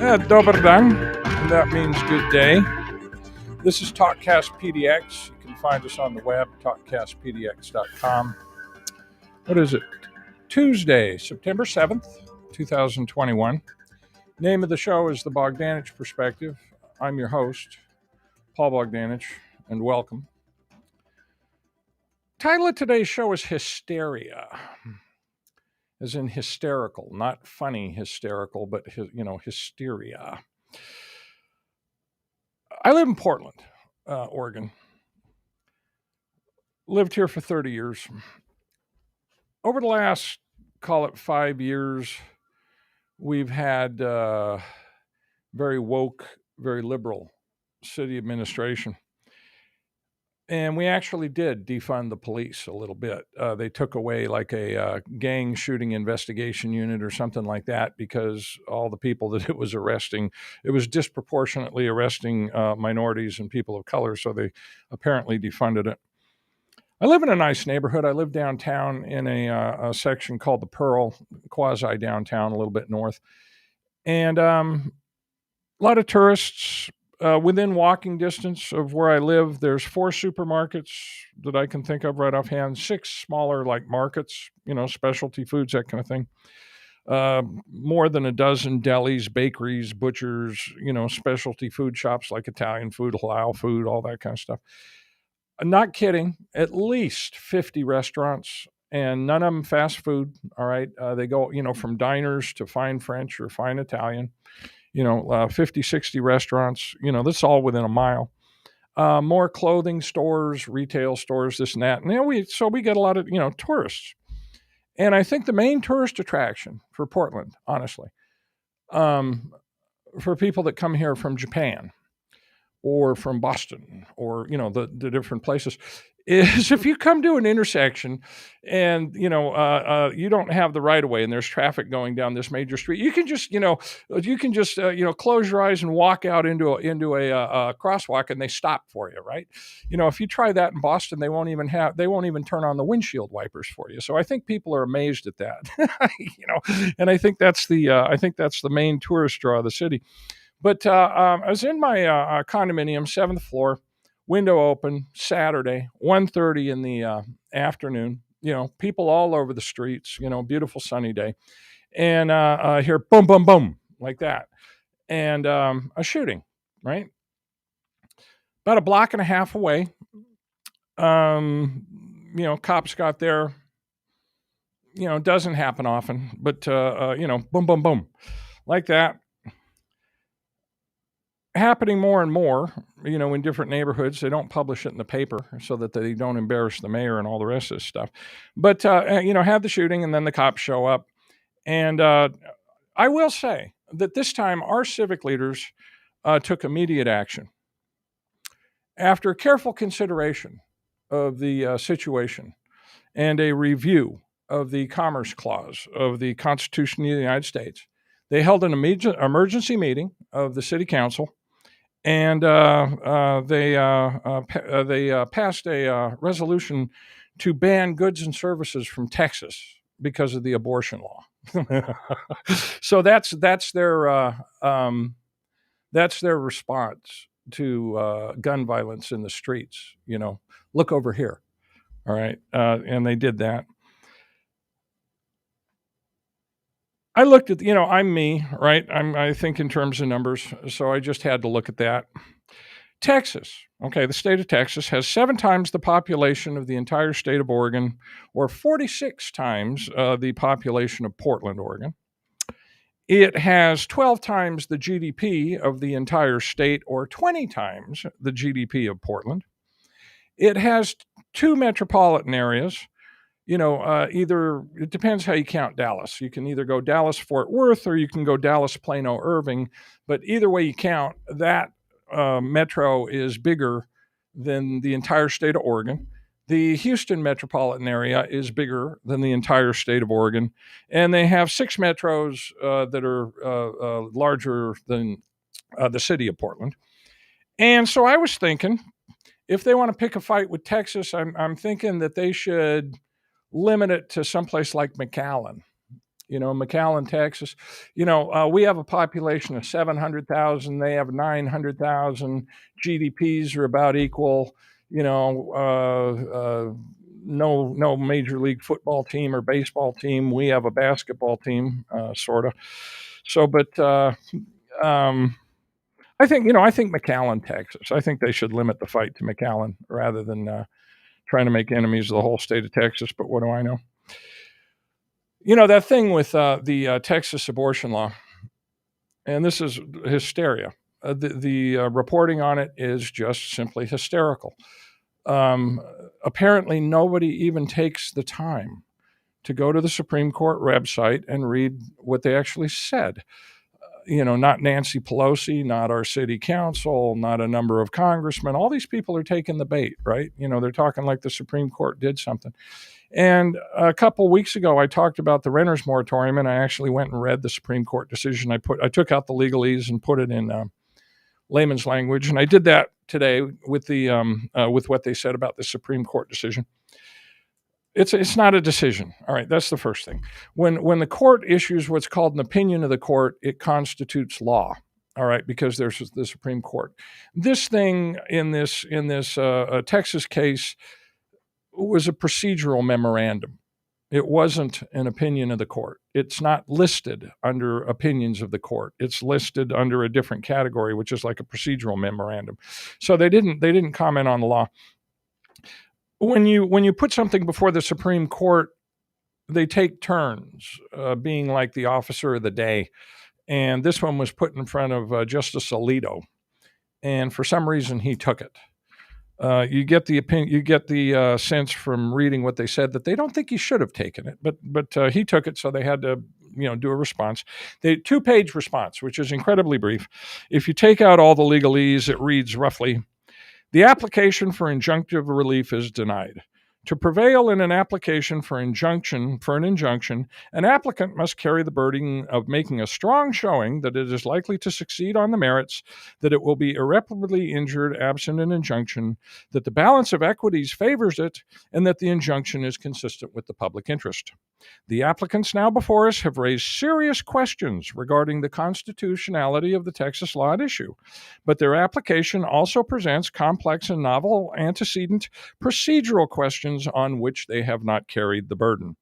Dobar dan. That means good day. This is TalkCast PDX. You can find us on the web, talkcastpdx.com. What is it? Tuesday, September 7th, 2021. Name of the show is The Bogdanich Perspective. I'm your host, Paul Bogdanich, and welcome. Title of today's show is Hysteria, as in hysterical, not funny hysterical, but, hysteria. I live in Portland, Oregon. Lived here for 30 years. Over the last, call it 5 years, we've had very woke, very liberal city administration. And we actually did defund the police a little bit. They took away like a gang shooting investigation unit or something like that because all the people that it was arresting, it was disproportionately arresting minorities and people of color. So they apparently defunded it. I live in a nice neighborhood. I live downtown in a section called the Pearl, quasi downtown, a little bit north. And a lot of tourists. Within walking distance of where I live, there's 4 supermarkets that I can think of right offhand, 6 smaller like markets, specialty foods, that kind of thing. More than a dozen delis, bakeries, butchers, specialty food shops like Italian food, halal food, all that kind of stuff. Not kidding, at least 50 restaurants, and none of them fast food, all right? They go, from diners to fine French or fine Italian. 50, 60 restaurants, that's all within a mile. More clothing stores, retail stores, this and that. And we get a lot of, tourists. And I think the main tourist attraction for Portland, honestly, for people that come here from Japan or from Boston or, the different places, is if you come to an intersection and, you don't have the right of way and there's traffic going down this major street, you can just, close your eyes and walk out into a crosswalk and they stop for you, right? If you try that in Boston, they won't even turn on the windshield wipers for you. So I think people are amazed at that, and I think that's the main tourist draw of the city. But I was in my condominium, 7th floor, window open, Saturday, 1:30 in the afternoon. People all over the streets. Beautiful sunny day, and I hear boom, boom, boom like that, and a shooting. Right, about a block and a half away. Cops got there. It doesn't happen often, but boom, boom, boom, like that. Happening more and more, in different neighborhoods. They don't publish it in the paper so that they don't embarrass the mayor and all the rest of this stuff. But, have the shooting and then the cops show up. And I will say that this time our civic leaders took immediate action. After careful consideration of the situation and a review of the Commerce Clause of the Constitution of the United States, they held an emergency meeting of the city council. And they passed a resolution to ban goods and services from Texas because of the abortion law. So that's their response to gun violence in the streets. Look over here, all right, and they did that. I looked at, I'm me, right? I think in terms of numbers, so I just had to look at that. Texas, okay, the state of Texas has 7 times the population of the entire state of Oregon, or 46 times the population of Portland, Oregon. It has 12 times the GDP of the entire state, or 20 times the GDP of Portland. It has 2 metropolitan areas. Either it depends how you count Dallas. You can either go Dallas-Fort Worth or you can go Dallas-Plano-Irving. But either way you count, that metro is bigger than the entire state of Oregon. The Houston metropolitan area is bigger than the entire state of Oregon. And they have 6 metros that are larger than the city of Portland. And so I was thinking, if they want to pick a fight with Texas, I'm thinking that they should limit it to someplace like McAllen, McAllen, Texas. We have a population of 700,000. They have 900,000. GDPs are about equal. No major league football team or baseball team. We have a basketball team, sort of. So, but I think McAllen, Texas. I think they should limit the fight to McAllen rather than trying to make enemies of the whole state of Texas. But what do I know? That thing with the Texas abortion law, and this is hysteria. The reporting on it is just simply hysterical. Apparently, nobody even takes the time to go to the Supreme Court website and read what they actually said. Not Nancy Pelosi, not our city council, not a number of congressmen. All these people are taking the bait, right? They're talking like the Supreme Court did something. And a couple weeks ago, I talked about the renters moratorium, and I actually went and read the Supreme Court decision. I took out the legalese and put it in layman's language, and I did that today with with what they said about the Supreme Court decision. It's not a decision. All right, that's the first thing. When the court issues what's called an opinion of the court, it constitutes law. All right, because there's the Supreme Court. This thing in this Texas case was a procedural memorandum. It wasn't an opinion of the court. It's not listed under opinions of the court. It's listed under a different category, which is like a procedural memorandum. So they didn't comment on the law. When you put something before the Supreme Court, they take turns being like the officer of the day. And this one was put in front of Justice Alito. And for some reason, he took it. You get the opinion. You get the sense from reading what they said that they don't think he should have taken it, but he took it, so they had to do a response. The 2-page response, which is incredibly brief. If you take out all the legalese, it reads roughly: the application for injunctive relief is denied. To prevail in an application for an injunction, an applicant must carry the burden of making a strong showing that it is likely to succeed on the merits, that it will be irreparably injured absent an injunction, that the balance of equities favors it, and that the injunction is consistent with the public interest. The applicants now before us have raised serious questions regarding the constitutionality of the Texas law at issue, but their application also presents complex and novel antecedent procedural questions on which they have not carried the burden.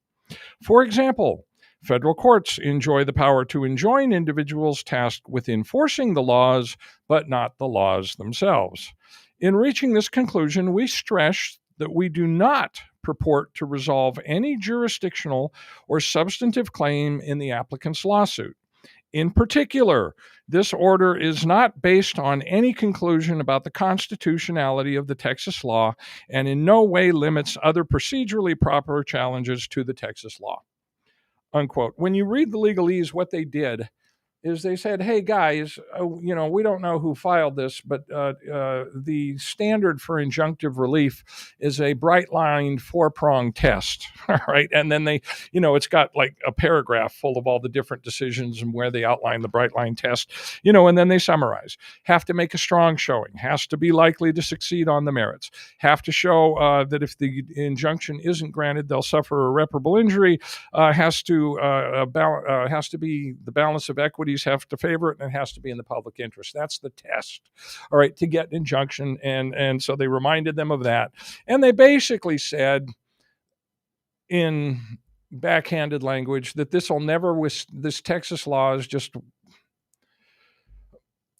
For example, federal courts enjoy the power to enjoin individuals tasked with enforcing the laws, but not the laws themselves. In reaching this conclusion, we stress that we do not purport to resolve any jurisdictional or substantive claim in the applicant's lawsuit. In particular, this order is not based on any conclusion about the constitutionality of the Texas law and in no way limits other procedurally proper challenges to the Texas law. Unquote. When you read the legalese, what they did is they said, hey, guys, we don't know who filed this, but the standard for injunctive relief is a bright-line 4-pronged test, all right? And then they, it's got like a paragraph full of all the different decisions and where they outline the bright-line test, and then they summarize. Have to make a strong showing. Has to be likely to succeed on the merits. Have to show that if the injunction isn't granted, they'll suffer irreparable injury. Has to be the balance of equity have to favor it, and it has to be in the public interest. That's the test, all right, to get an injunction. And so they reminded them of that. And they basically said in backhanded language that this Texas law is just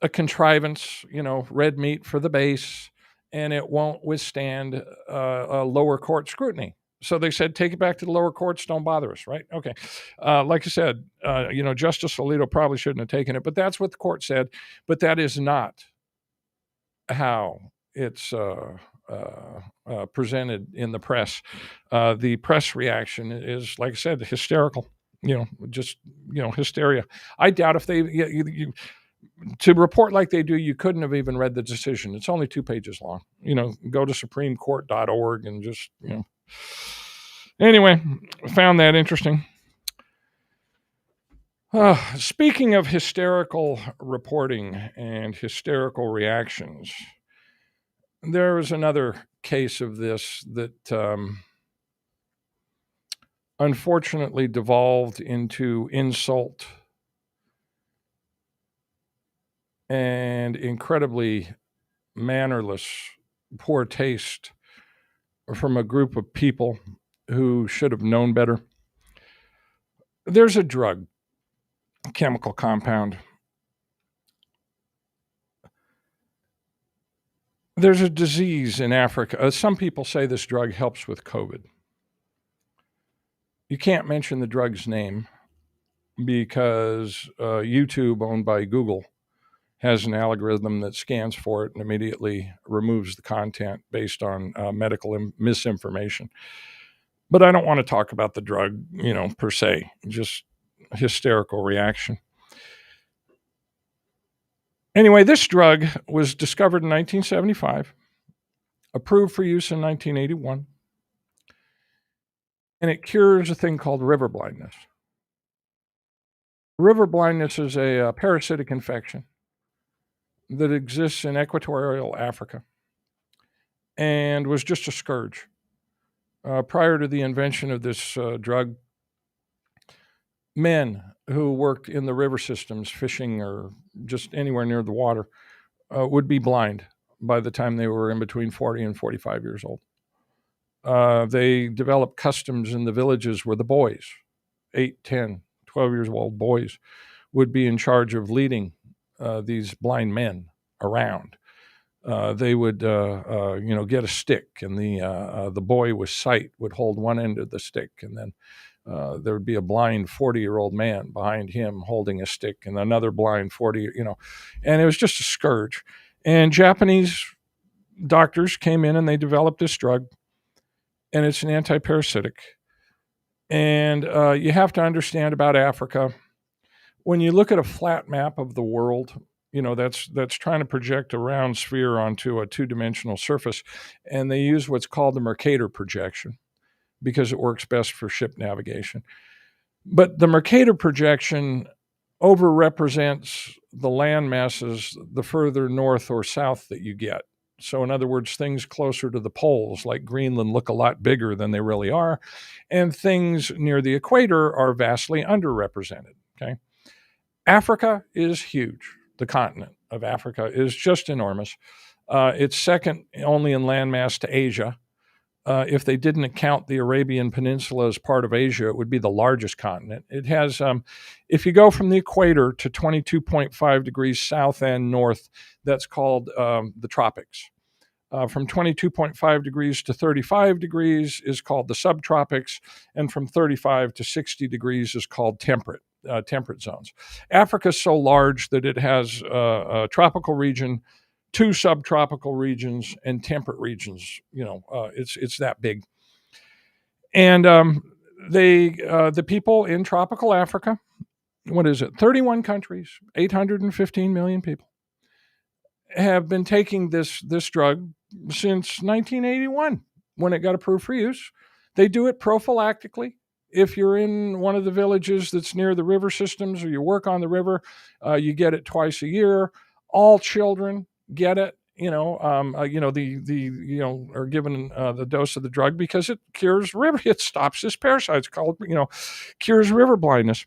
a contrivance, red meat for the base, and it won't withstand a lower court scrutiny. So they said, take it back to the lower courts. Don't bother us, right? Okay. Like I said, Justice Alito probably shouldn't have taken it, but that's what the court said. But that is not how it's presented in the press. The press reaction is, like I said, hysterical. Hysteria. I doubt if they to report like they do, you couldn't have even read the decision. It's only 2 pages long. Go to supremecourt.org and just Anyway, I found that interesting. Speaking of hysterical reporting and hysterical reactions, there was another case of this that unfortunately devolved into insult and incredibly mannerless, poor taste from a group of people who should have known better. There's a drug, chemical compound. There's a disease in Africa. Some people say this drug helps with COVID. You can't mention the drug's name because YouTube, owned by Google, has an algorithm that scans for it and immediately removes the content based on medical misinformation. But I don't want to talk about the drug, per se, just hysterical reaction. Anyway, this drug was discovered in 1975, approved for use in 1981, and it cures a thing called river blindness. River blindness is a parasitic infection that exists in equatorial Africa and was just a scourge. Prior to the invention of this drug, men who worked in the river systems, fishing or just anywhere near the water, would be blind by the time they were in between 40 and 45 years old. They developed customs in the villages where the boys, 8, 10, 12 years old boys, would be in charge of leading these blind men around. They would, get a stick, and the boy with sight would hold one end of the stick, and then there would be a blind 40-year-old man behind him holding a stick, and another blind 40, and it was just a scourge. And Japanese doctors came in and they developed this drug, and it's an anti-parasitic. And you have to understand about Africa. When you look at a flat map of the world, that's trying to project a round sphere onto a two-dimensional surface, and they use what's called the Mercator Projection because it works best for ship navigation. But the Mercator Projection overrepresents the land masses the further north or south that you get. So in other words, things closer to the poles, like Greenland, look a lot bigger than they really are, and things near the equator are vastly underrepresented, okay? Africa is huge. The continent of Africa is just enormous. It's second only in landmass to Asia. If they didn't count the Arabian Peninsula as part of Asia, it would be the largest continent. It has, if you go from the equator to 22.5 degrees south and north, that's called the tropics. From 22.5 degrees to 35 degrees is called the subtropics, and from 35 to 60 degrees is called temperate zones. Africa is so large that it has a tropical region, 2 subtropical regions, and temperate regions. It's that big. And the people in tropical Africa, what is it? 31 countries, 815 million people, have been taking this drug since 1981 when it got approved for use. They do it prophylactically. If you're in one of the villages that's near the river systems or you work on the river, you get it twice a year. All children get it. Are given the dose of the drug because it cures river. It stops this parasite. It's called, cures river blindness.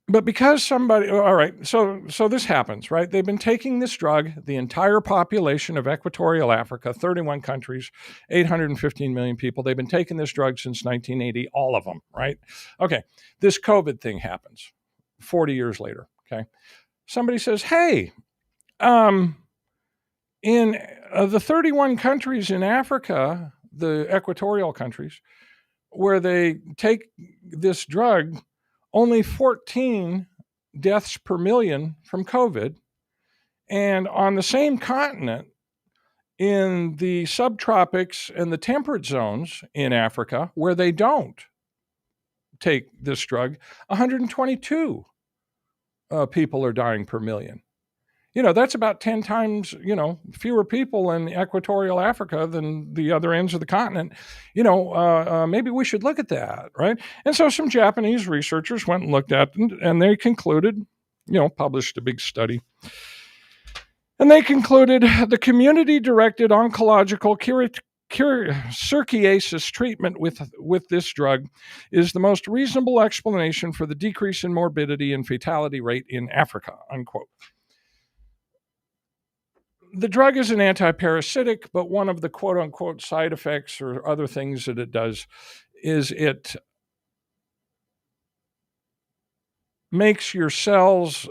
But because somebody, all right, so this happens, right? They've been taking this drug, the entire population of equatorial Africa, 31 countries, 815 million people. They've been taking this drug since 1980, all of them, right? Okay, this COVID thing happens 40 years later, okay? Somebody says, hey, in the 31 countries in Africa, the equatorial countries, where they take this drug, only 14 deaths per million from COVID. And on the same continent, in the subtropics and the temperate zones in Africa, where they don't take this drug, 122 people are dying per million. That's about 10 times, fewer people in equatorial Africa than the other ends of the continent. Maybe we should look at that, right? And so some Japanese researchers went and looked at it, and they concluded, published a big study. And they concluded the community-directed oncological Psoriasis treatment with this drug is the most reasonable explanation for the decrease in morbidity and fatality rate in Africa, unquote. The drug is an antiparasitic, but one of the quote unquote side effects or other things that it does is it makes your cells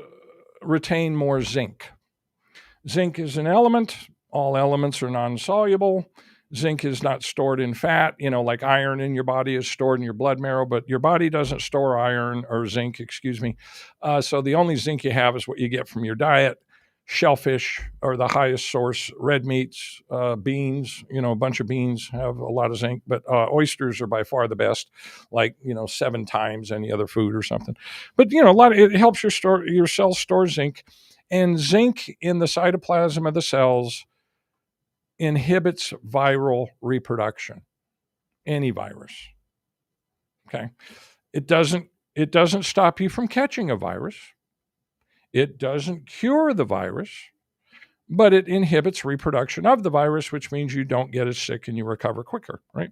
retain more zinc. Zinc is an element. All elements are non-soluble. Zinc is not stored in fat, like iron in your body is stored in your blood marrow, but your body doesn't store iron or zinc, so the only zinc you have is what you get from your diet. Shellfish are the highest source. Red meats, beans, a bunch of beans have a lot of zinc, but oysters are by far the best, 7 times any other food or something. But it helps your cells store zinc, and zinc in the cytoplasm of the cells inhibits viral reproduction. Any virus. Okay, it doesn't stop you from catching a virus. It doesn't cure the virus, but it inhibits reproduction of the virus, which means you don't get as sick and you recover quicker, right?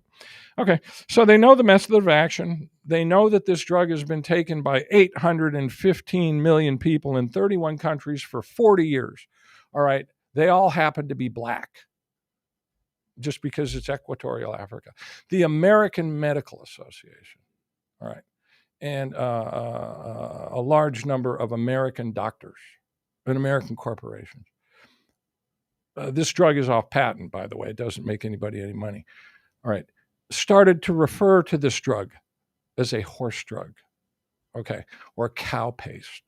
Okay, so they know the method of action. They know that this drug has been taken by 815 million people in 31 countries for 40 years. All right, they all happen to be black just because it's equatorial Africa. The American Medical Association, all right, and a large number of American doctors and American corporations. This drug is off patent, by the way. It doesn't make anybody any money. All right. Started to refer to this drug as a horse drug, okay, or cow paste.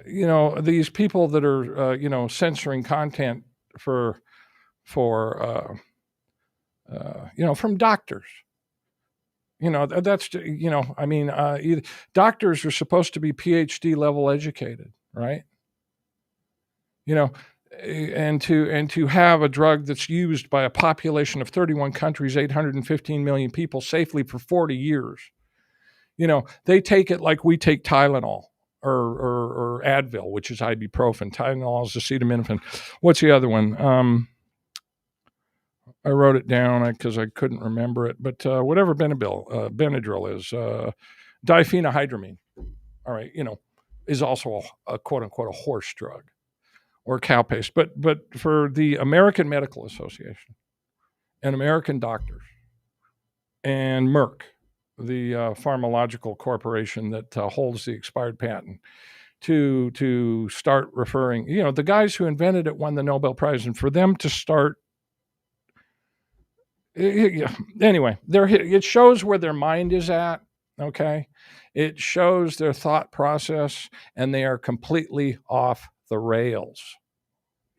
These people that are, censoring content for from doctors. That's, doctors are supposed to be PhD level educated, right? And to have a drug that's used by a population of 31 countries, 815 million people safely for 40 years. They take it like we take Tylenol or Advil, which is ibuprofen. Tylenol is acetaminophen. What's the other one? I wrote it down because I couldn't remember it, but whatever Benadryl is, diphenhydramine, all right, is also a quote unquote a horse drug or cow paste. But for the American Medical Association and American doctors and Merck, the pharmacological corporation that holds the expired patent, to start referring, the guys who invented it won the Nobel Prize, and for them to start. Anyway, it shows where their mind is at, okay? It shows their thought process, and they are completely off the rails.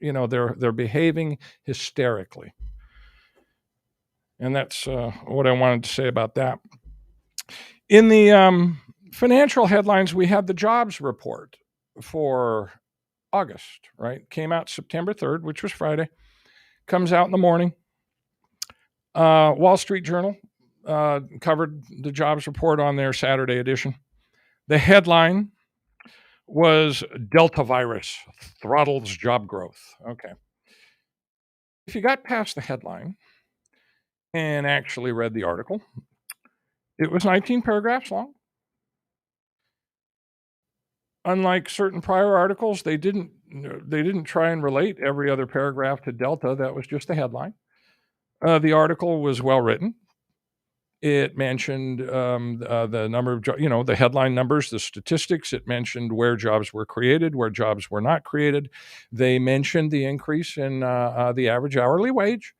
They're behaving hysterically. And that's what I wanted to say about that. In the financial headlines, we had the jobs report for August, right? Came out September 3rd, which was Friday. Comes out in the morning. Wall Street Journal covered the jobs report on their Saturday edition. The headline was Delta virus throttles job growth. Okay. If you got past the headline and actually read the article, it was 19 paragraphs long. Unlike certain prior articles, they didn't try and relate every other paragraph to Delta. That was just the headline. The article was well written. It mentioned the number of the headline numbers, the statistics. It mentioned where jobs were created, where jobs were not created. They mentioned the increase in the average hourly wage.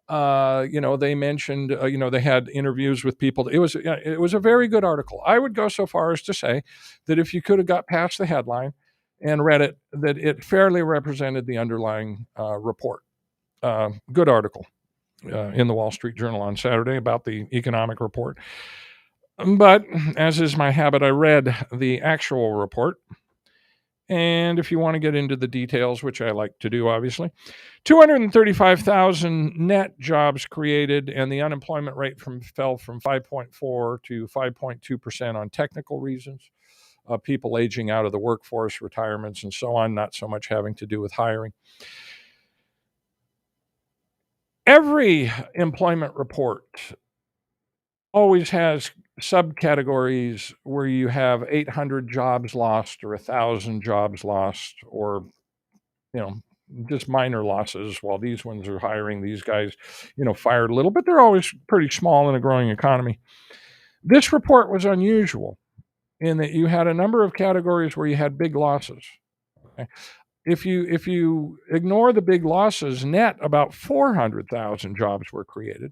They mentioned, they had interviews with people. It was a very good article. I would go so far as to say that if you could have got past the headline and read it, that it fairly represented the underlying report. Good article in the Wall Street Journal on Saturday about the economic report. But as is my habit, I read the actual report. And if you want to get into the details, which I like to do, obviously, 235,000 net jobs created, and the unemployment rate fell from 5.4 to 5.2% on technical reasons. people aging out of the workforce, retirements, and so on, not so much having to do with hiring. Every employment report always has subcategories where you have 800 jobs lost or 1,000 jobs lost, or just minor losses, while these ones are hiring. These guys fired a little, but they're always pretty small in a growing economy. This report was unusual in that you had a number of categories where you had big losses. Okay? If you ignore the big losses, net about 400,000 jobs were created.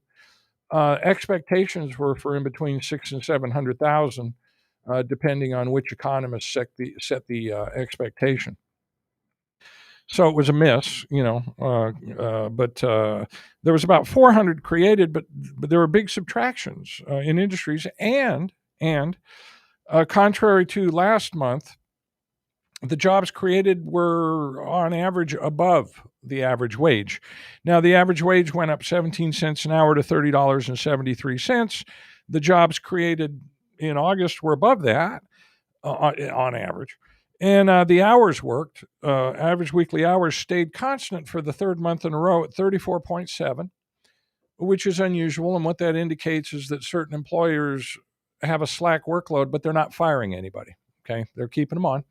Expectations were for in between 600,000 and 700,000, depending on which economist set the expectation. So it was a miss, but there was about 400 created, but there were big subtractions in industries, and contrary to last month, the jobs created were on average above the average wage. Now, the average wage went up 17 cents an hour to $30.73. The jobs created in August were above that on average. And the hours worked, average weekly hours stayed constant for the third month in a row at 34.7, which is unusual. And what that indicates is that certain employers have a slack workload, but they're not firing anybody. Okay, they're keeping them on.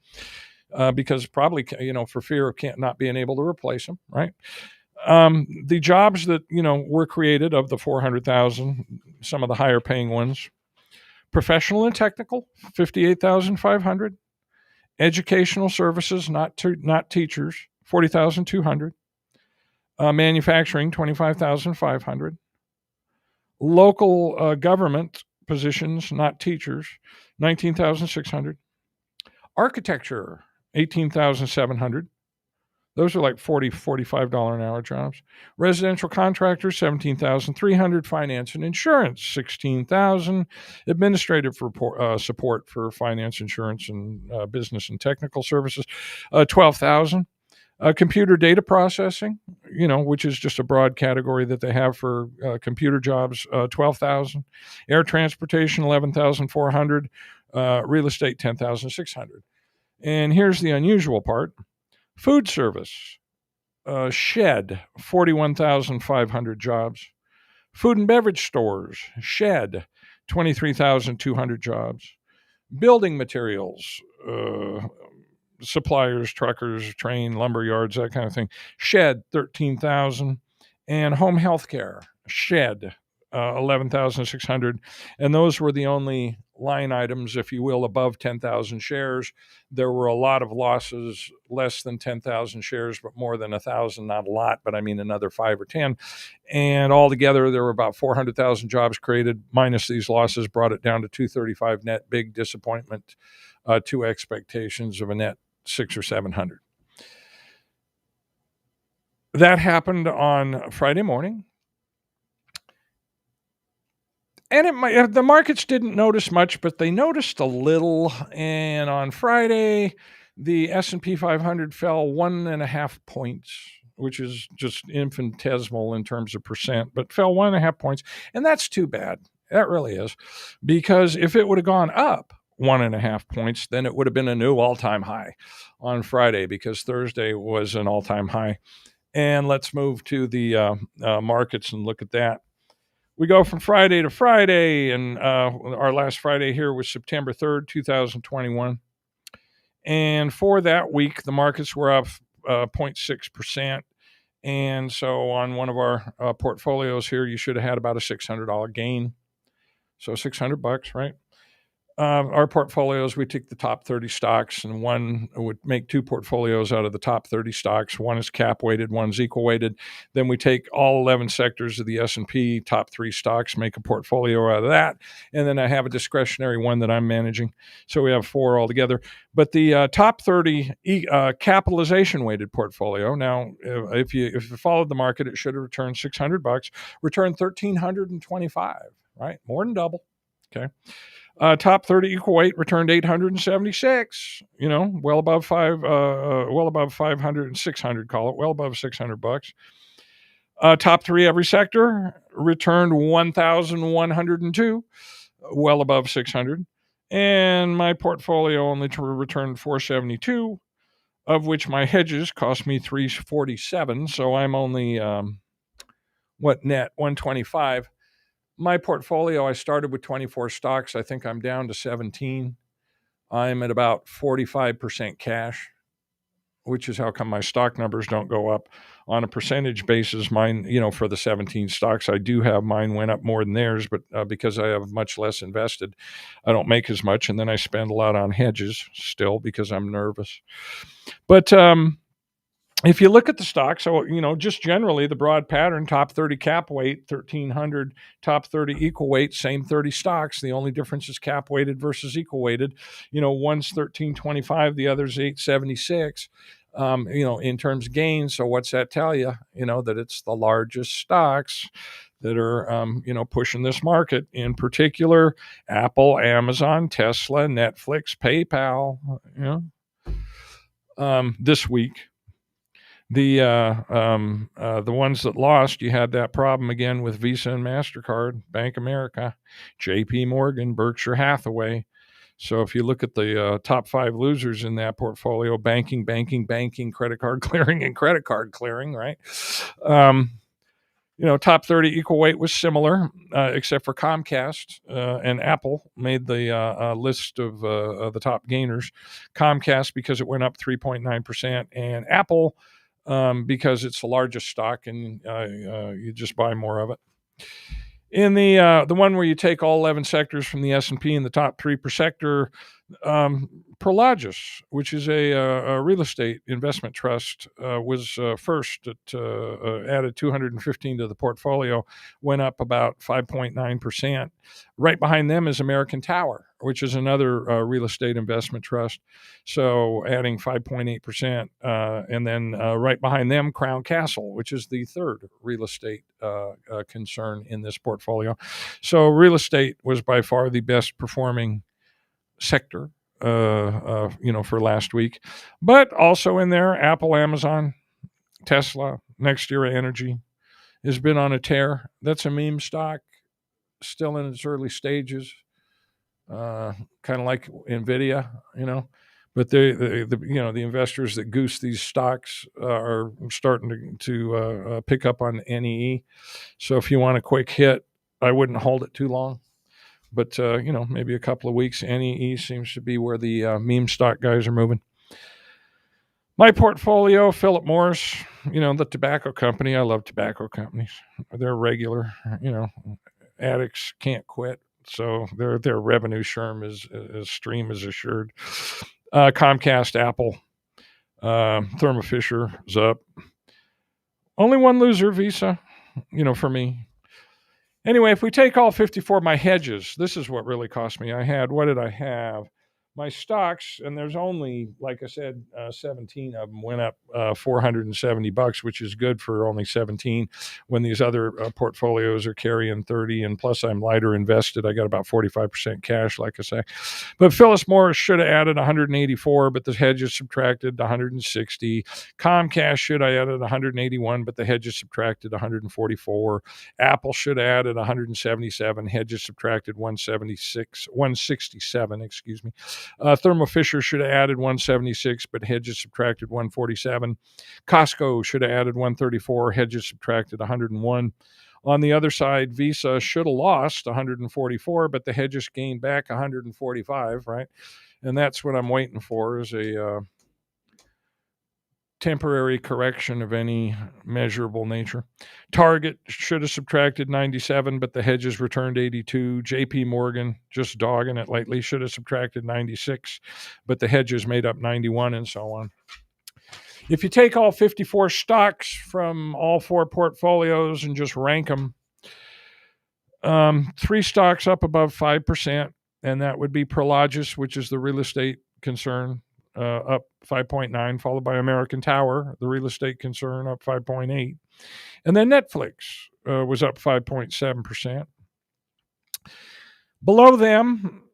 Because probably, for fear of not being able to replace them, right? The jobs that, were created of the 400,000, some of the higher paying ones: professional and technical, 58,500. Educational services, not teachers, 40,200. Manufacturing, 25,500. Local government positions, not teachers, 19,600. Architecture, 18,700. Those are like $45 an hour jobs. Residential contractors, 17,300. Finance and insurance, 16,000. Administrative support for finance, insurance, and business and technical services, 12,000. Computer data processing, which is just a broad category that they have for computer jobs, 12,000. Air transportation, 11,400. Real estate, 10,600. And here's the unusual part: food service, shed, 41,500 jobs. Food and beverage stores, shed, 23,200 jobs. Building materials, suppliers, truckers, train, lumber yards, that kind of thing, shed, 13,000. And home health care, shed, 11,600. And those were the only line items, if you will, above 10,000 shares. There were a lot of losses, less than 10,000 shares, but more than 1,000, not a lot, but I mean another 5 or 10. And altogether, there were about 400,000 jobs created, minus these losses, brought it down to 235 net. Big disappointment to expectations of a net 600 or 700. That happened on Friday morning. And the markets didn't notice much, but they noticed a little. And on Friday, the S&P 500 fell 1.5 points, which is just infinitesimal in terms of percent, but fell 1.5 points. And that's too bad. That really is. Because if it would have gone up 1.5 points, then it would have been a new all-time high on Friday, because Thursday was an all-time high. And let's move to the markets and look at that. We go from Friday to Friday, and our last Friday here was September 3rd, 2021. And for that week, the markets were up 0.6%. And so on one of our portfolios here, you should have had about a $600 gain. So $600, right? Our portfolios, we take the top 30 stocks, and one would make 2 portfolios out of the top 30 stocks. One is cap weighted, one's equal weighted. Then we take all 11 sectors of the S&P, top 3 stocks, make a portfolio out of that. And then I have a discretionary one that I'm managing. So we have 4 altogether. But the top 30 capitalization weighted portfolio. Now, if you followed the market, it should have returned $600, returned $1,325, right? More than double. Okay. Top 30 equal weight returned 876, well above 500 and 600, call it, well above $600. Top 3 every sector returned 1,102, well above 600. And my portfolio only returned 472, of which my hedges cost me 347. So I'm only, net 125. My portfolio, I started with 24 stocks. I think I'm down to 17. I'm at about 45% cash, which is how come my stock numbers don't go up. On a percentage basis, mine, for the 17 stocks I do have, mine went up more than theirs, but because I have much less invested, I don't make as much. And then I spend a lot on hedges still because I'm nervous. But if you look at the stocks, so, just generally the broad pattern, top 30 cap weight, 1,300, top 30 equal weight, same 30 stocks. The only difference is cap weighted versus equal weighted. One's 1,325, the other's 876, in terms of gains. So what's that tell you? That it's the largest stocks that are, pushing this market. In particular, Apple, Amazon, Tesla, Netflix, PayPal, this week. The ones that lost, you had that problem again with Visa and MasterCard, Bank of America, JP Morgan, Berkshire Hathaway. So if you look at the top 5 losers in that portfolio, banking, credit card clearing, and credit card clearing, right? Top 30 equal weight was similar, except for Comcast and Apple made the list of the top gainers. Comcast because it went up 3.9%, and Apple because it's the largest stock and you just buy more of it. In the one where you take all 11 sectors from the S&P in the top 3 per sector, Prologis, which is a real estate investment trust, was first. It added 215 to the portfolio, went up about 5.9%. Right behind them is American Tower, which is another real estate investment trust, so adding 5.8%. And then right behind them, Crown Castle, which is the third real estate concern in this portfolio. So real estate was by far the best performing sector, for last week. But also in there, Apple, Amazon, Tesla, NextEra Energy has been on a tear. That's a meme stock, still in its early stages, kind of like Nvidia, But the investors that goose these stocks are starting to pick up on NEE. So if you want a quick hit, I wouldn't hold it too long. But, maybe a couple of weeks, NEE seems to be where the meme stock guys are moving. My portfolio, Philip Morris, the tobacco company. I love tobacco companies. They're regular, addicts can't quit. So their revenue stream is assured. Comcast, Apple, Thermo Fisher is up. Only one loser, Visa, for me. Anyway, if we take all 54 of my hedges, this is what really cost me. What did I have? My stocks, and there's only, like I said, 17 of them went up $470, which is good for only 17 when these other portfolios are carrying 30. And plus, I'm lighter invested. I got about 45% cash, like I say. But Phyllis Morris should have added 184, but the hedges subtracted 160. Comcast should have added 181, but the hedges subtracted 144. Apple should have added 177, hedges subtracted 167, excuse me. Thermo Fisher should have added 176, but hedges subtracted 147. Costco should have added 134, hedges subtracted 101. On the other side, Visa should have lost 144, but the hedges gained back 145, right? And that's what I'm waiting for, is a temporary correction of any measurable nature. Target should have subtracted 97, but the hedges returned 82. JP Morgan, just dogging it lately, should have subtracted 96, but the hedges made up 91, and so on. If you take all 54 stocks from all 4 portfolios and just rank them, 3 stocks up above 5%, and that would be Prologis, which is the real estate concern, up 5.9, followed by American Tower, the real estate concern, up 5.8. And then Netflix was up 5.7%. Below them,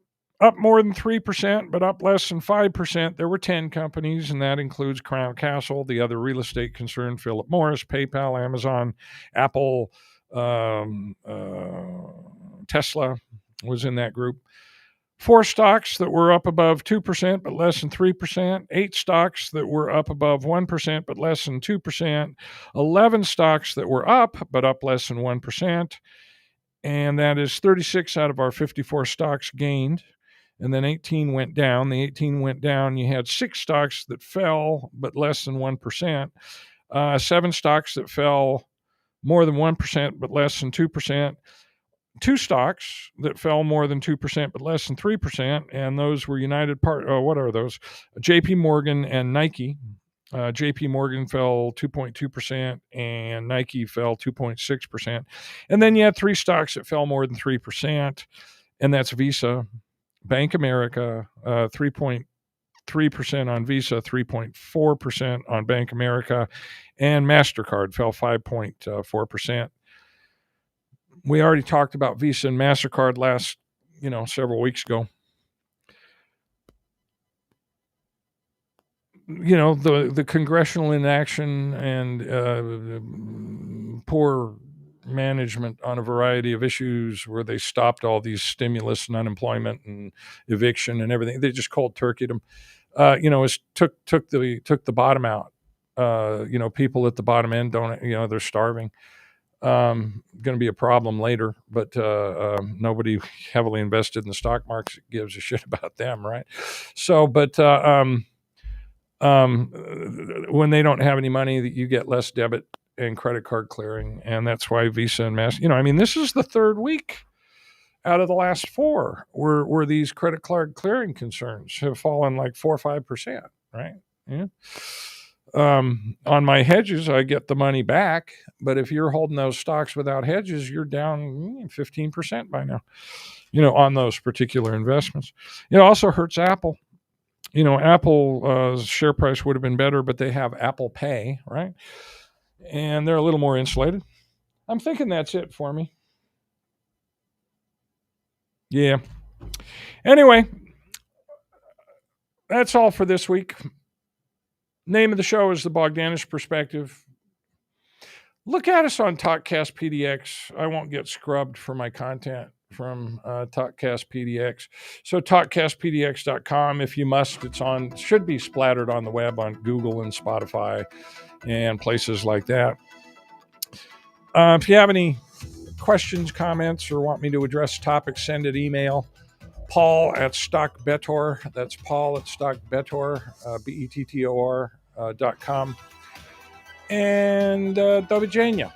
up more than 3%, but up less than 5%. There were 10 companies, and that includes Crown Castle, the other real estate concern, Philip Morris, PayPal, Amazon, Apple, Tesla was in that group. 4 stocks that were up above 2% but less than 3%, 8 stocks that were up above 1% but less than 2%, 11 stocks that were up but up less than 1%, and that is 36 out of our 54 stocks gained, and then 18 went down. The 18 went down. You had 6 stocks that fell but less than 1%, 7 stocks that fell more than 1% but less than 2%, 2 stocks that fell more than 2% but less than 3%, and those were what are those? JP Morgan and Nike. JP Morgan fell 2.2% and Nike fell 2.6%. And then you had 3 stocks that fell more than 3%, and that's Visa, Bank America, 3.3% on Visa, 3.4% on Bank America, and MasterCard fell 5.4%. We already talked about Visa and MasterCard several weeks ago. The congressional inaction and poor management on a variety of issues where they stopped all these stimulus and unemployment and eviction and everything. They just cold turkeyed them. Took the bottom out. People at the bottom end they're starving. Going to be a problem later, but nobody heavily invested in the stock market gives a shit about them, right? So, but when they don't have any money, you get less debit and credit card clearing, and that's why Visa and Master. This is the third week out of the last 4 where these credit card clearing concerns have fallen like 4 or 5%, right? Yeah. On my hedges, I get the money back, but if you're holding those stocks without hedges, you're down 15% by now, on those particular investments. It also hurts Apple. Apple's share price would have been better, but they have Apple Pay, right? And they're a little more insulated. I'm thinking that's it for me. Yeah. Anyway, that's all for this week. Name of the show is the Bogdanich Perspective. Look at us on TalkCast PDX. I won't get scrubbed for my content from TalkCast PDX. So talkcastpdx.com, if you must, should be splattered on the web on Google and Spotify and places like that. If you have any questions, comments, or want me to address topics, send an email. Paul at StockBettor. That's Paul at StockBettor, BETTOR.com. And do widzenia,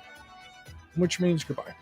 which means goodbye.